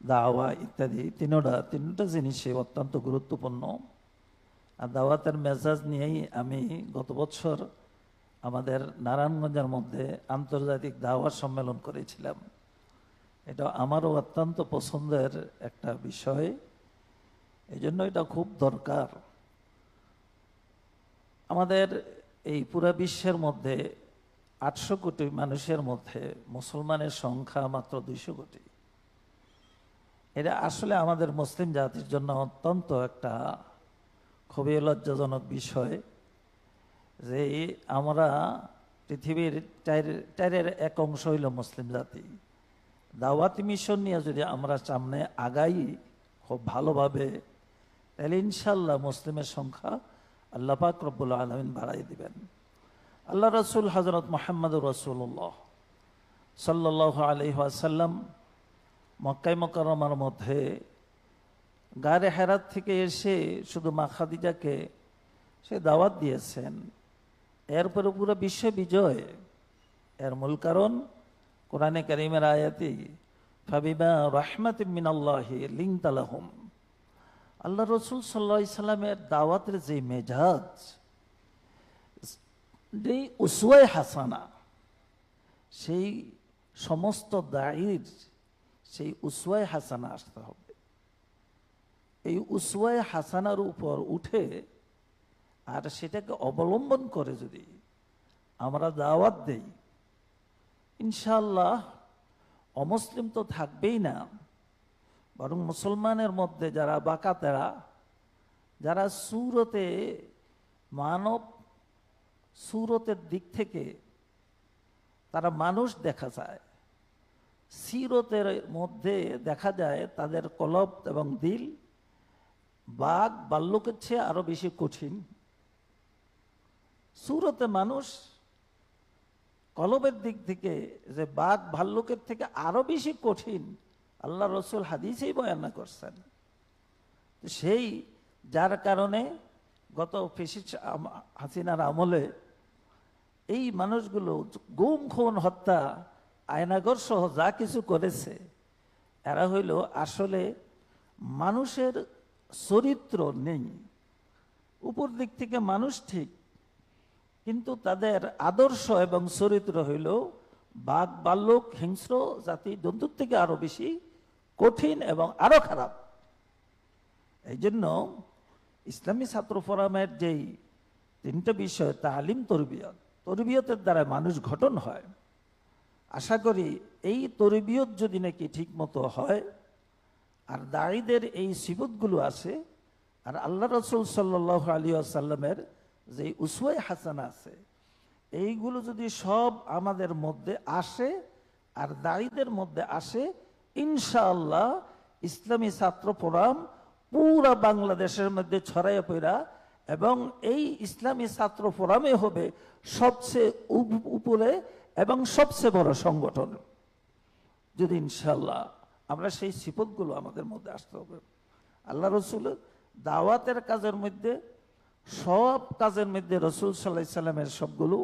দাওয়া ইত্যাদি তিনটা জিনিসই অত্যন্ত গুরুত্বপূর্ণ। আর দাওয়াতের মেজাজ নিয়েই আমি গত বছর আমাদের নারায়ণগঞ্জের মধ্যে আন্তর্জাতিক দাওয়া সম্মেলন করেছিলাম। এটা আমারও অত্যন্ত পছন্দের একটা বিষয়, এই জন্য এটা খুব দরকার। আমাদের এই পুরা বিশ্বের মধ্যে 800 কোটি মানুষের মধ্যে মুসলমানের সংখ্যা মাত্র 200 কোটি। এটা আসলে আমাদের মুসলিম জাতির জন্য অত্যন্ত একটা খুবই লজ্জাজনক বিষয় যে আমরা পৃথিবীর টাইরের এক অংশ হইল মুসলিম জাতি। দাওয়াতি মিশন নিয়ে যদি আমরা সামনে আগাই খুব ভালোভাবে, তাহলে ইনশাল্লাহ মুসলিমের সংখ্যা আল্লাহ পাক রব্বুল আলামিন বাড়াই দিবেন। আল্লাহ রসুল হজরত মুহাম্মদুর রাসূলুল্লাহ সাল্লাল্লাহু আলাইহি ওয়াসাল্লাম মক্কায় মুকাররমার মধ্যে গারে হেরাত থেকে এসে শুধু মা খাদিজাকে সে দাওয়াত দিয়েছেন। এরপরে পুরো বিশ্ব বিজয়, এর মূল কারণ কোরআনে কারীমের আয়াতি ফাবিমা রাহমাতিম মিনাল্লাহি লিনতা লাহুম। আল্লাহ রসুল সাল্লাল্লাহু আলাইহি সাল্লামের দাওয়াতের যে মেজাজ, যে উসওয়ায়ে হাসানা, সেই সমস্ত দায়ীর সেই উসওয়ায়ে হাসানা আসতে হবে। এই উসওয়ায়ে হাসানার উপর উঠে আর সেটাকে অবলম্বন করে যদি আমরা দাওয়াত দেই, ইনশাআল্লাহ অমুসলিম তো থাকবেই না, বরং মুসলমানের মধ্যে যারা বাকাতেরা, যারা সুরতে মানব সুরতের দিক থেকে তারা মানুষ দেখা যায়, সিরতের মধ্যে দেখা যায় তাদের কলব এবং দিল বাঘ ভাল্লুকের চেয়ে আরো বেশি কঠিন। সুরতে মানুষ, কলবের দিক থেকে যে বাঘ ভাল্লুকের থেকে আরো বেশি কঠিন, আল্লাহ রসুল হাদিসেই বয়ান করছেন। সেই যার কারণে গত ফ্যাসিস্ট হাসিনার আমলে এই মানুষগুলো গুম খুন হত্যা আয়নাগর সহ যা কিছু করেছে, এরা হইল আসলে মানুষের চরিত্র নেই। উপর দিক থেকে মানুষ ঠিক, কিন্তু তাদের আদর্শ এবং চরিত্র হইল বাঘ ভাল্লুক হিংস্র জাতি জন্তুর থেকে আরো বেশি কঠিন এবং আরো খারাপ। এই জন্য ইসলামী ছাত্র ফোরামের যেই 3টা বিষয়, তালিম, তরবিয়ত, তরবিয়তের দ্বারা মানুষ গঠন হয়। আশা করি এই তরবিয়ত যদি নাকি ঠিক মতো হয়, আর দায়ীদের এই সিফতগুলো আছে, আর আল্লাহ রসুল সাল্লাল্লাহু আলাইহি ওয়াসাল্লামের যে উসওয়ায়ে হাসানা আছে, এইগুলো যদি সব আমাদের মধ্যে আসে আর দায়ীদের মধ্যে আসে, ইনশাআল্লাহ ইসলামী ছাত্র ফোরাম পুরা বাংলাদেশের মধ্যে ছড়াইয়া পড়া, এবং এই ইসলামী ছাত্র ফোরামে হবে সবচেয়ে উপরে এবং সবচেয়ে বড় সংগঠন। যদি ইনশাআল্লাহ আমরা সেই সিফতগুলো আমাদের মধ্যে আসতে হবে। আল্লাহ রসুলের দাওয়াতের কাজের মধ্যে, সব কাজের মধ্যে রসুল সাল্লাল্লাহু আলাইহি সাল্লামের সবগুলো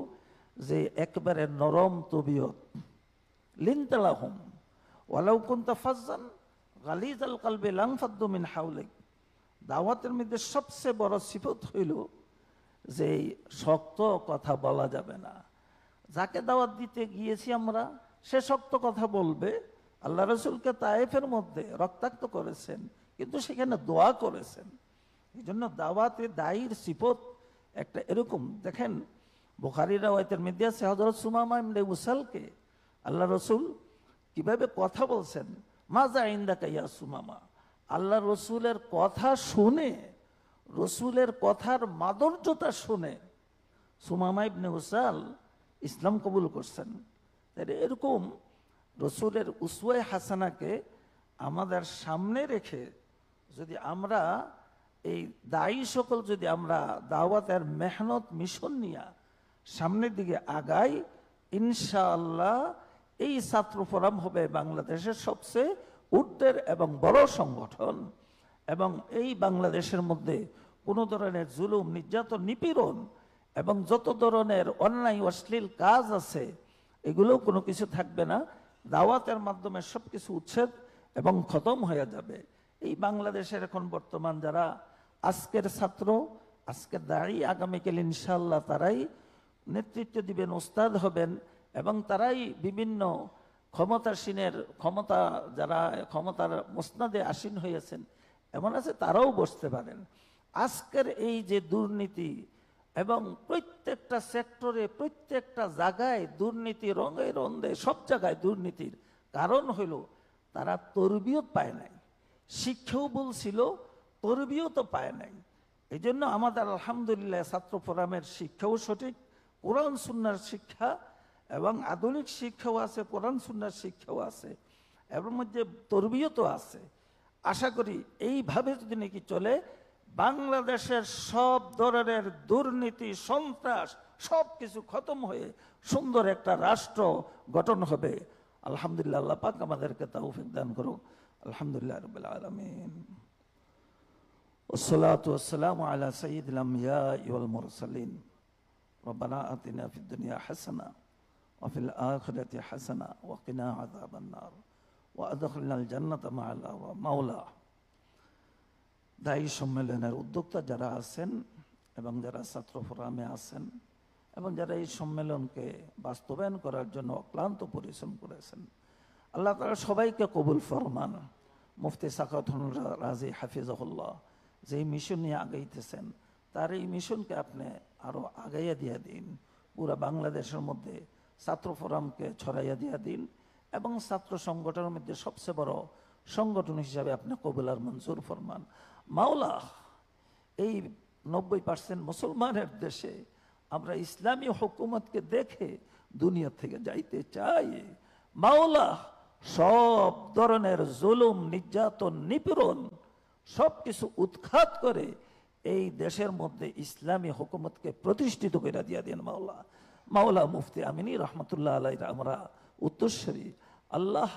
যে একেবারে নরম তবিয়ত, লিনতা লাহুম ওয়ালাউ কুনতা ফাজ্জান গালিজাল কলবি লানফাদ্দু মিন হাওলিক। দাওয়াতের মধ্যে সবচেয়ে বড় সিফত হইল যে শক্ত কথা বলা যাবে না। যাকে দাওয়াত দিতে গিয়েছি আমরা, সে শক্ত কথা বলবে। আল্লাহ রসুলকে তায়েফের মধ্যে রক্তাক্ত করেছেন, কিন্তু সেখানে দোয়া করেছেন। এই জন্য দাওয়াতে দায়ীর সিফত একটা এরকম। দেখেন বুখারী রাওয়ায়াতের মধ্যে আছে, হযরত সুমামা ইবনে উসালকে আল্লাহ রসুল কিভাবে কথা বলছেন, মাজা ইনদাকা ইয়া সুমামা। আল্লাহ রসুলের কথা শুনে, রসুলের কথার মাধুর্যতা শুনে সুমামা ইবনে উসাল ইসলাম কবুল করছেন। এরকম রসুলের উসওয়ায়ে হাসানাকে আমাদের সামনে রেখে যদি আমরা এই দায়ী সকল যদি আমরা দাওয়াতের মেহনত মিশন নিয়ে সামনের দিকে আগাই, ইনশাআল্লাহ এই ছাত্র ফোরাম হবে বাংলাদেশের সবচেয়ে ঊর্ধ্বের এবং বড় সংগঠন। এবং এই বাংলাদেশের মধ্যে কোনো ধরনের জুলুম, নির্যাতন, নিপীড়ন এবং যত ধরনের অন্যায় অশ্লীল কাজ আছে, এগুলো কোনো কিছু থাকবে না। দাওয়াতের মাধ্যমে সবকিছু উচ্ছেদ এবং খতম হয়ে যাবে। এই বাংলাদেশের এখন বর্তমান যারা আজকের ছাত্র, আজকের দাঁড়ি, আগামীকাল ইনশাআল্লাহ তারাই নেতৃত্ব দিবেন, ওস্তাদ হবেন, এবং তারাই বিভিন্ন ক্ষমতাসীনের ক্ষমতা, যারা ক্ষমতার মসনদে আসীন হয়েছেন এমন আছে, তারাও বসতে পারেন। আজকের এই যে দুর্নীতি, এবং প্রত্যেকটা সেক্টরে প্রত্যেকটা জায়গায় দুর্নীতি, রঙে রন্দে সব জায়গায় দুর্নীতির কারণ হইল তারা তরবিয়ত পায় নাই। শিক্ষাও বলছিল, তরবিয়ত পায় নাই। এই জন্য আমাদের আলহামদুলিল্লাহ ছাত্র ফোরামের শিক্ষাও সঠিক, কোরআন সুন্নাহর শিক্ষা, এবং আধুনিক শিক্ষাও আছে, কোরআন সুন্নাহর শিক্ষাও আছে, এর মধ্যে তরবিয়তও আছে। আশা করি এইভাবে যদি নাকি চলে, বাংলাদেশের সব ধরনের দুর্নীতি, সন্ত্রাস সব কিছু খতম হয়ে সুন্দর একটা রাষ্ট্র গঠন হবে। আলহামদুলিল্লাহ, আল্লাহ পাক আমাদেরকে তৌফিক দান করুক। আলহামদুলিল্লাহ রাব্বিল আলামিন, ওয়াসসালাতু ওয়াসসালামু আলা সাইয়্যিদিল আমবিয়া'i ওয়াল মুরসালিন। রব্বানা আতিনা ফিদ দুনিয়া হাসানা ওয়া ফিল আখিরাতি হাসানা ওয়া কিনা আযাবান নার ওয়া আদখিলনাল জান্নাতা মা'আল মাওলা। দায়ী সম্মেলনের উদ্যোক্তা যারা আছেন, এবং যারা ছাত্র ফোরামে আছেন, এবং যারা এই সম্মেলনকে বাস্তবায়ন করার জন্য অক্লান্ত পরিশ্রম করেছেন, আল্লাহ তাআলা সবাইকে কবুল ফরমান। মুফতি সাখাওয়াতুল রাজি হাফিজাহুল্লাহ যে মিশন নিয়ে আগাইতেছেন, তার এই মিশনকে আপনি আরো আগাইয়া দিয়া দিন। পুরা বাংলাদেশের মধ্যে ছাত্র ফোরামকে ছড়াইয়া দিয়া দিন, এবং ছাত্র সংগঠনের মধ্যে সবচেয়ে বড় সংগঠন হিসাবে আপনি কবুল আর মঞ্জুর ফরমান। মাওলা, এই 90% মুসলমানের দেশে আমরা ইসলামী হুকুমতকে দেখে দুনিয়া থেকে যাইতে চাই। মাওলা, সব ধরনের জুলুম, নির্যাতন, নিপীড়ন সবকিছু উৎখাত করে এই দেশের মধ্যে ইসলামী হুকুমতকে প্রতিষ্ঠিত করে দিয়া দেন মাওলা। মাওলা, মুফতি আমিনী রহমতুল্লাহ আলাইহির আমরা উত্তরসূরি। আল্লাহ,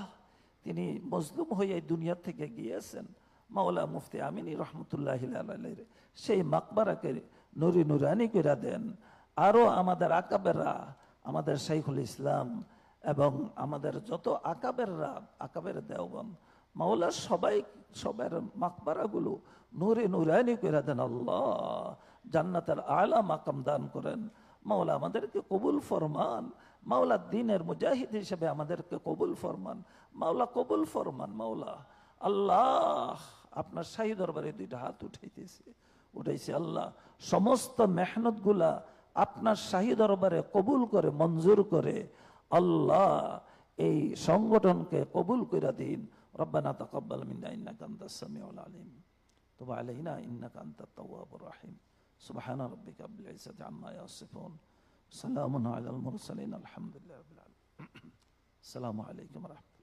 তিনি মজলুম হয়ে এই দুনিয়া থেকে গিয়েছেন। মাওলা, মুফতি আমিনী রহমতুল্লাহ আলাইহির সেই মাকবারাকে নুরি নুরানি করে দেন। আরো আমাদের আকাবেররা, আমাদের শাইখুল ইসলাম, এবং আমাদের যত আকাবেররা, আকাবের দেওবন্দ, মাওলা সবার মাকবারাগুলো নূরে নুরানি করে দেন। আল্লাহ, জান্নাতের আলা মাকাম দান করেন। মাওলা, আমাদেরকে কবুল ফরমান। মাওলা, দ্বীনের মুজাহিদ হিসেবে আমাদেরকে কবুল ফরমান। মাওলা, কবুল ফরমান। মাওলা, আল্লাহ, আপনার শাহী দরবারে দুইটা হাত উঠাইছে। আল্লাহ, সমস্ত মেহনত গুলা আপনার শাহী দরবারে কবুল করে, মঞ্জুর করে। আল্লাহ, এই সংগঠনকে কবুল করে দিন। রব্বানা তাকাব্বাল মিন্না ইন্নাকা আনতাস সামিউল আলিম, তুব আলাইনা ইন্নাকা আনতাত তাওয়াবুর রহিম। সুবহানা রাব্বিকা রাব্বিল ইজ্জাতি আম্মা ইয়াসিফুন, সালামুন আলাল মুরসালিন, আলহামদুলিল্লাহি রাব্বিল আলামিন। আসসালামু আলাইকুম ওয়া রাহমাতুল্লাহ।